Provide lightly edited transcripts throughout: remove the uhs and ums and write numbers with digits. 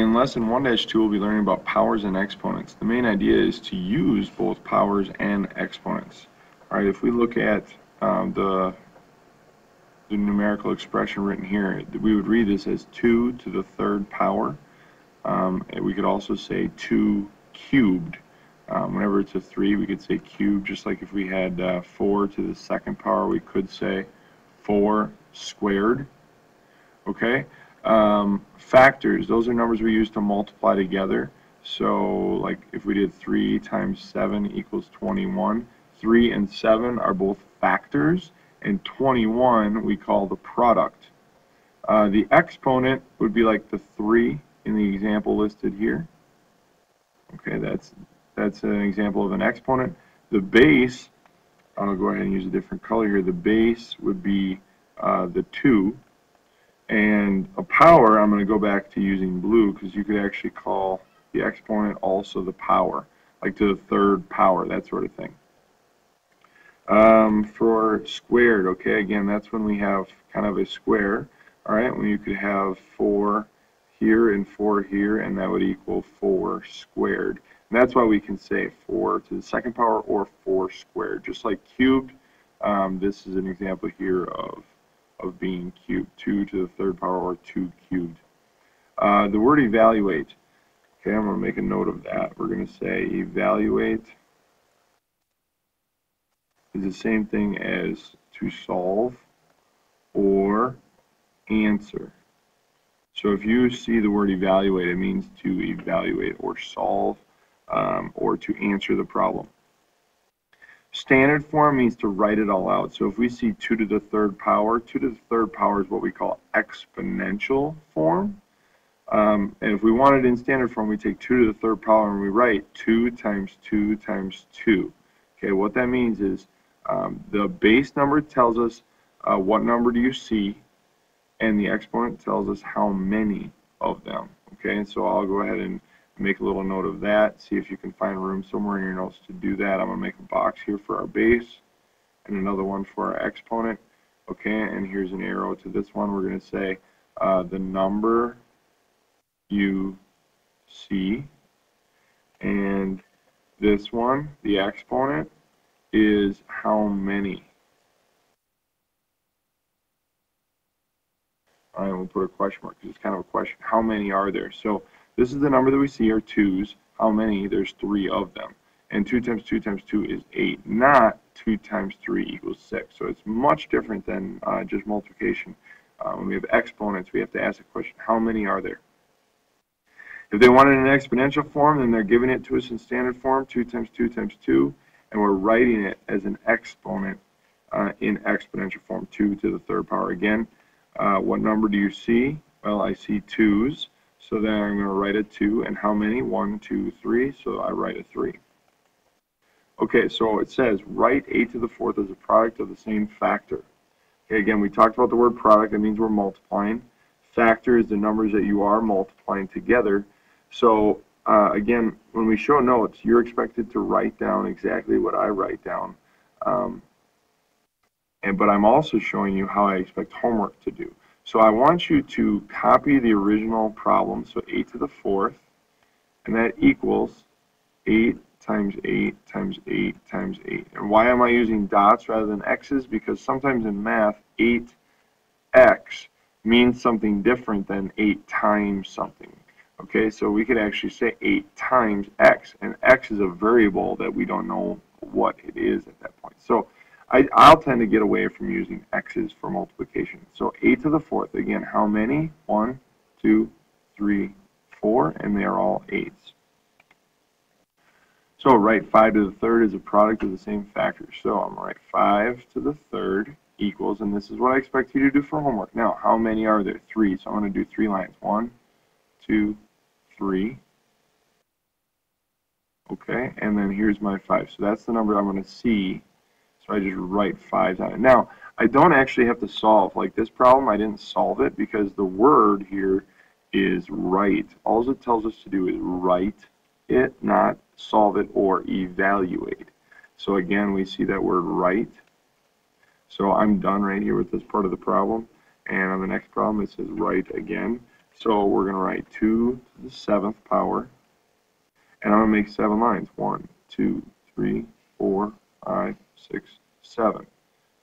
in lesson 1-2, we'll be learning about powers and exponents. The main idea is to use both powers and exponents. All right, if we look at the numerical expression written here, we would read this as 2 to the third power. And we could also say 2 cubed. Whenever it's a 3, we could say cubed, just like if we had 4 to the second power, we could say 4 squared. Okay? Factors, those are numbers we use to multiply together. So, like if we did 3 times 7 equals 21, 3 and 7 are both factors, and 21 we call the product. The exponent would be like the 3 in the example listed here. Okay, that's an example of an exponent. The base, I'll go ahead and use a different color here. The base would be the 2. And a power, I'm going to go back to using blue because you could actually call the exponent also the power, like to the third power, that sort of thing. For squared, okay, again, that's when we have kind of a square, all right, when you could have 4 here and 4 here, and that would equal 4 squared. And that's why we can say 4 to the second power or 4 squared. Just like cubed, this is an example here of being cubed, 2 to the third power or 2 cubed. The word evaluate, okay, I'm going to make a note of that. We're going to say evaluate is the same thing as to solve or answer. So if you see the word evaluate, it means to evaluate or solve or to answer the problem. Standard form means to write it all out. So if we see 2 to the third power, 2 to the third power is what we call exponential form. And if we want it in standard form, we take 2 to the third power and we write 2 times 2 times 2. Okay, what that means is the base number tells us what number do you see, and the exponent tells us how many of them. Okay, and so I'll go ahead and make a little note of that. See if you can find room somewhere in your notes to do that. I'm going to make a box here for our base and another one for our exponent. Okay, and here's an arrow to this one. We're going to say the number you see, and this one, the exponent, is how many. All right, we'll put a question mark because it's kind of a question. How many are there? So this is the number that we see are 2's. How many? There's 3 of them. And 2 times 2 times 2 is 8, not 2 times 3 equals 6. So it's much different than just multiplication. When we have exponents, we have to ask the question, how many are there? If they want it in an exponential form, then they're giving it to us in standard form, 2 times 2 times 2, and we're writing it as an exponent in exponential form, 2 to the third power. Again, what number do you see? Well, I see 2's. So then I'm going to write a 2, and how many? 1, 2, 3, so I write a 3. Okay, so it says, write 8 to the fourth as a product of the same factor. Okay, again, we talked about the word product. That means we're multiplying. Factor is the numbers that you are multiplying together. So, again, when we show notes, you're expected to write down exactly what I write down. But I'm also showing you how I expect homework to do. So I want you to copy the original problem, so 8 to the fourth, and that equals 8 times 8 times 8 times 8. And why am I using dots rather than x's? Because sometimes in math, 8x means something different than 8 times something. Okay, so we could actually say 8 times x, and x is a variable that we don't know what it is at that point. So I'll tend to get away from using x's for multiplication. So 8 to the fourth, again, how many? 1, 2, 3, 4, and they're all 8's. So write 5 to the third is a product of the same factors. So I'm going to write 5 to the third equals, and this is what I expect you to do for homework. Now, how many are there? 3. So I'm going to do 3 lines. 1, 2, 3. Okay, and then here's my 5. So that's the number I'm going to see. So I just write 5's on it. Now, I don't actually have to solve. Like this problem, I didn't solve it because the word here is write. All it tells us to do is write it, not solve it or evaluate. So again, we see that word write. So I'm done right here with this part of the problem. And on the next problem, it says write again. So we're going to write 2 to the 7th power, and I'm going to make 7 lines. 1, 2, 3, 4, 5, 6, 7.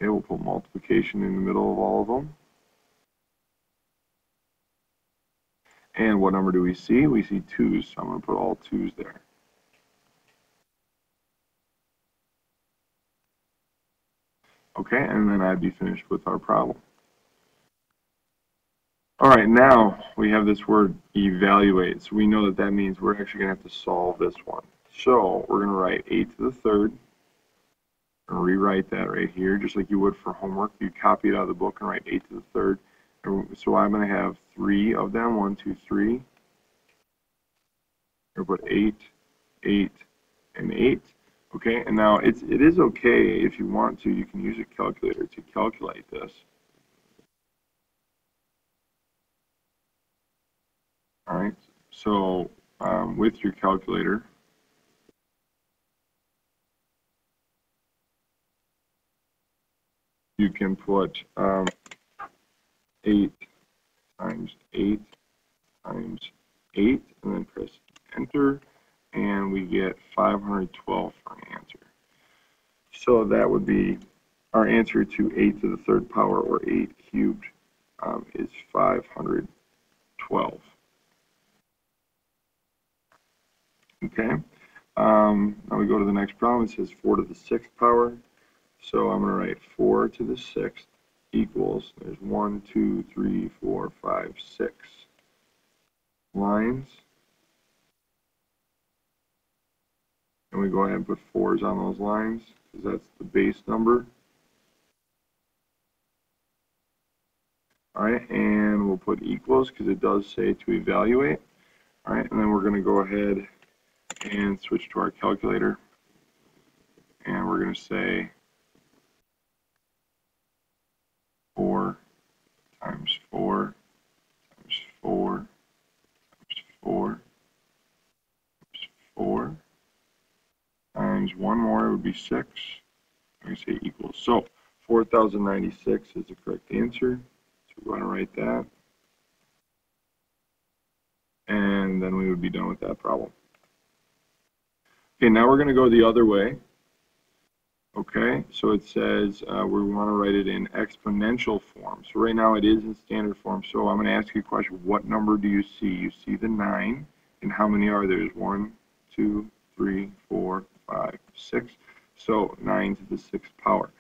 Okay, we'll put multiplication in the middle of all of them. And what number do we see? We see 2s, so I'm going to put all 2s there. Okay, and then I'd be finished with our problem. All right, now we have this word evaluate. So we know that that means we're actually going to have to solve this one. So we're going to write 8 to the 3rd. And rewrite that right here, just like you would for homework. You copy it out of the book and write 8 to the 3rd. And so I'm going to have 3 of them, 1, 2, 3. Or put 8, 8, and 8. Okay, and now it is okay if you want to, you can use a calculator to calculate this. All right, so with your calculator, you can put 8 times 8 times 8, and then press enter, and we get 512 for an answer. So that would be our answer to 8 to the 3rd power, or 8 cubed, is 512. Okay, now we go to the next problem. It says 4 to the 6th power. So I'm going to write 4 to the 6th equals, there's 1, 2, 3, 4, 5, 6 lines. And we go ahead and put 4s on those lines, because that's the base number. All right, and we'll put equals, because it does say to evaluate. All right, and then we're going to go ahead and switch to our calculator. And we're going to say 4 times 4 times 4 times 4 times 4 times one more, it would be 6. I'm going to say equals. So 4,096 is the correct answer. So we want to write that. And then we would be done with that problem. Okay, now we're going to go the other way. Okay, so it says we want to write it in exponential form. So right now it is in standard form. So I'm going to ask you a question. What number do you see? You see the 9. And how many are there? There's 1, 2, 3, 4, 5, 6. So 9 to the 6th power.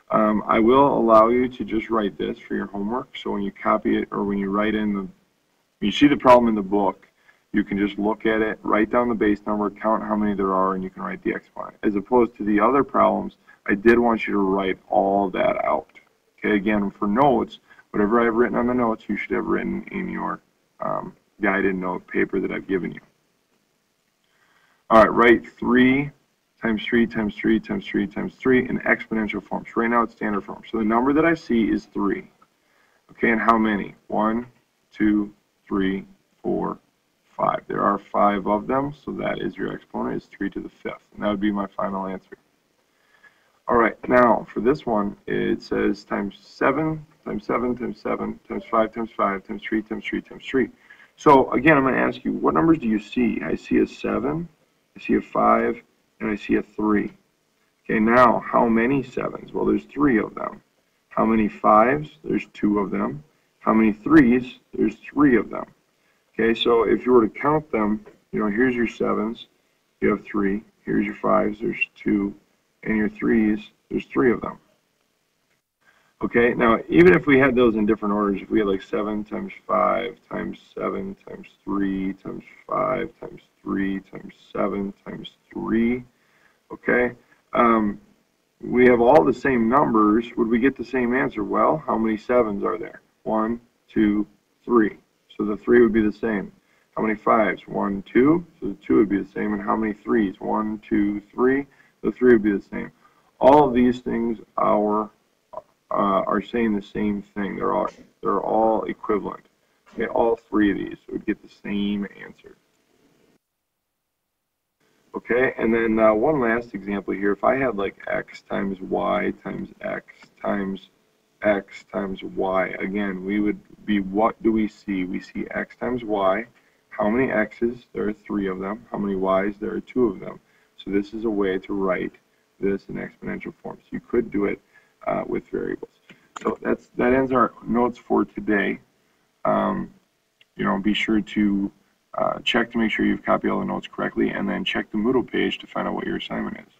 I will allow you to just write this for your homework. So when you copy it, or when you write in when you see the problem in the book, you can just look at it, write down the base number, count how many there are, and you can write the exponent. As opposed to the other problems, I did want you to write all that out. Okay, again, for notes, whatever I've written on the notes, you should have written in your guided note paper that I've given you. All right, write 3 times 3 times 3 times 3 times 3 in exponential form. So right now it's standard form. So the number that I see is 3. Okay, and how many? 1, 2, 3, 4, 5. There are 5 of them, so that is your exponent, is 3 to the 5th. And that would be my final answer. All right, now for this one, it says times 7 times 7 times 7 times 5 times 5 times 3 times 3 times 3. So again, I'm going to ask you, what numbers do you see? I see a 7, I see a 5, and I see a 3. Okay, now how many 7s? Well, there's 3 of them. How many 5s? There's 2 of them. How many 3s? There's 3 of them. Okay, so if you were to count them, here's your 7s, you have 3. Here's your 5s, there's 2. And your 3s, there's 3 of them. Okay, now even if we had those in different orders, if we had like 7 times 5 times 7 times 3 times 5 times 3 times 7 times 3, okay, we have all the same numbers. Would we get the same answer? Well, how many 7s are there? 1, 2, 3. So the 3 would be the same. How many 5s? 1, 2. So the 2 would be the same. And how many 3s? 1, 2, 3. The 3 would be the same. All of these things are saying the same thing. They're all equivalent. Okay, all 3 of these would get the same answer. Okay, and then one last example here. If I had like x times y times x times x times y. Again, we would be, what do we see? We see x times y. How many x's? There are 3 of them. How many y's? There are 2 of them. So this is a way to write this in exponential form. So you could do it with variables. So that ends our notes for today. Be sure to check to make sure you've copied all the notes correctly, and then check the Moodle page to find out what your assignment is.